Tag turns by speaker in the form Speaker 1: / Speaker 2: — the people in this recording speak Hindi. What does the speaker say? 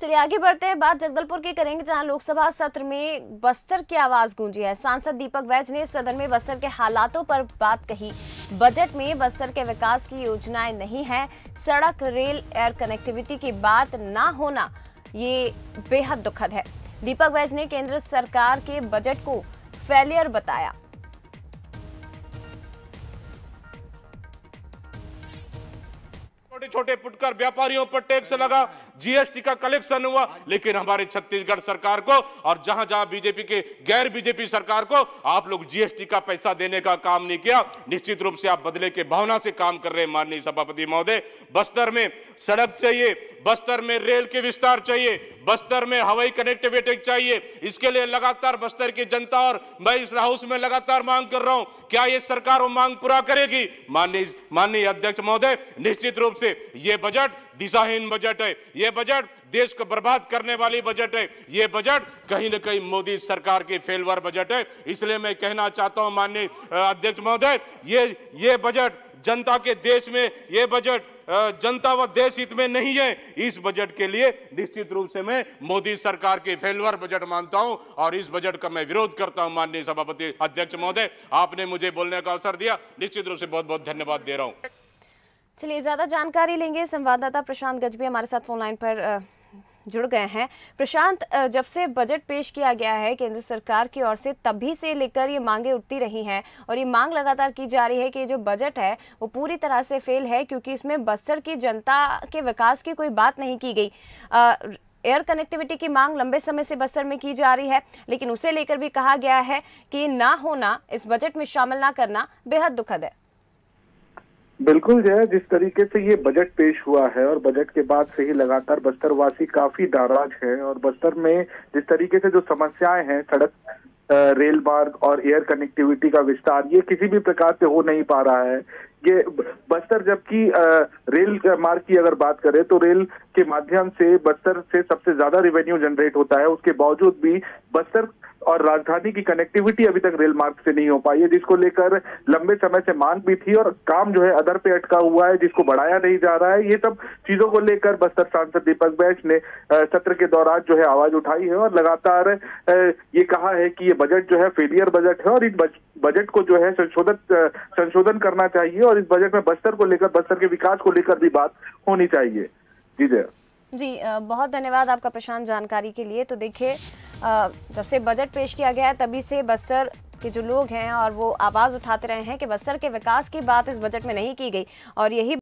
Speaker 1: चलिए आगे बढ़ते हैं, बात जगदलपुर की करेंगे, जहां लोकसभा सत्र में बस्तर की आवाज गूंजी है। सांसद दीपक वैज ने सदन में बस्तर के हालातों पर बात कही। बजट में बस्तर के विकास की योजनाएं नहीं है, सड़क, रेल, एयर कनेक्टिविटी की बात ना होना ये बेहद दुखद है। दीपक वैज ने केंद्र सरकार के बजट को फेलियर बताया।
Speaker 2: छोटे छोटे फुटकर व्यापारियों पर टैक्स लगा, जीएसटी का कलेक्शन हुआ, लेकिन हमारे छत्तीसगढ़ सरकार को और जहां जहां बीजेपी के गैर बीजेपी सरकार को आप लोग जीएसटी का पैसा देने का काम नहीं किया। निश्चित रूप से आप बदले के भावना से काम कर रहे हैं। माननीय सभापति महोदय, बस्तर में सड़क चाहिए, बस्तर में रेल के विस्तार चाहिए, बस्तर में हवाई कनेक्टिविटी चाहिए। इसके लिए लगातार बस्तर की जनता और मैं इस हाउस में लगातार मांग कर रहा हूं, क्या ये सरकार वो मांग पूरा करेगी? माननीय अध्यक्ष महोदय, निश्चित रूप से ये बजट दिशाहीन बजट है, ये बजट देश को बर्बाद करने वाली बजट है, ये बजट कहीं न कहीं मोदी सरकार की फेलवर बजट है। इसलिए मैं कहना चाहता हूं माननीय अध्यक्ष महोदय, ये बजट जनता के देश में, ये बजट जनता व देश हित में नहीं है। इस बजट के लिए निश्चित रूप से मैं मोदी सरकार के फेलवर बजट मानता हूं और इस बजट का मैं विरोध करता हूं। माननीय सभापति अध्यक्ष महोदय, आपने मुझे बोलने का अवसर दिया, निश्चित रूप से बहुत बहुत धन्यवाद दे रहा हूं।
Speaker 1: चलिए ज्यादा जानकारी लेंगे, संवाददाता प्रशांत गजबी हमारे साथ फोन लाइन पर जुड़ गए हैं। प्रशांत, जब से बजट पेश किया गया है केंद्र सरकार की ओर से, तभी से लेकर ये मांगे उठती रही हैं और ये मांग लगातार की जा रही है कि जो बजट है वो पूरी तरह से फेल है, क्योंकि इसमें बस्तर की जनता के विकास की कोई बात नहीं की गई। एयर कनेक्टिविटी की मांग लंबे समय से बस्तर में की जा रही है, लेकिन उसे लेकर भी कहा गया है कि ना होना, इस बजट में शामिल ना करना बेहद दुखद है।
Speaker 3: बिल्कुल जय, जिस तरीके से ये बजट पेश हुआ है और बजट के बाद से ही लगातार बस्तर वासी काफी नाराज है और बस्तर में जिस तरीके से जो समस्याएं हैं, सड़क, रेल मार्ग और एयर कनेक्टिविटी का विस्तार, ये किसी भी प्रकार से हो नहीं पा रहा है। ये बस्तर, जबकि रेल मार्ग की अगर बात करें तो रेल के माध्यम से बस्तर से सबसे ज्यादा रेवेन्यू जनरेट होता है, उसके बावजूद भी बस्तर और राजधानी की कनेक्टिविटी अभी तक रेल मार्ग से नहीं हो पाई है, जिसको लेकर लंबे समय से मांग भी थी और काम जो है अधर पे अटका हुआ है, जिसको बढ़ाया नहीं जा रहा है। ये सब चीजों को लेकर बस्तर सांसद दीपक वैज ने सत्र के दौरान जो है आवाज उठाई है और लगातार ये कहा है कि ये बजट जो है फेलियर बजट है और इस बजट को जो है संशोधन करना चाहिए और इस बजट में बस्तर को लेकर, बस्तर के विकास को लेकर भी बात होनी चाहिए। जी जय
Speaker 1: जी, बहुत धन्यवाद आपका प्रशांत जानकारी के लिए। तो देखिए, जब से बजट पेश किया गया है तभी से बस्तर के जो लोग हैं और वो आवाज उठाते रहे हैं कि बस्तर के विकास की बात इस बजट में नहीं की गई और यही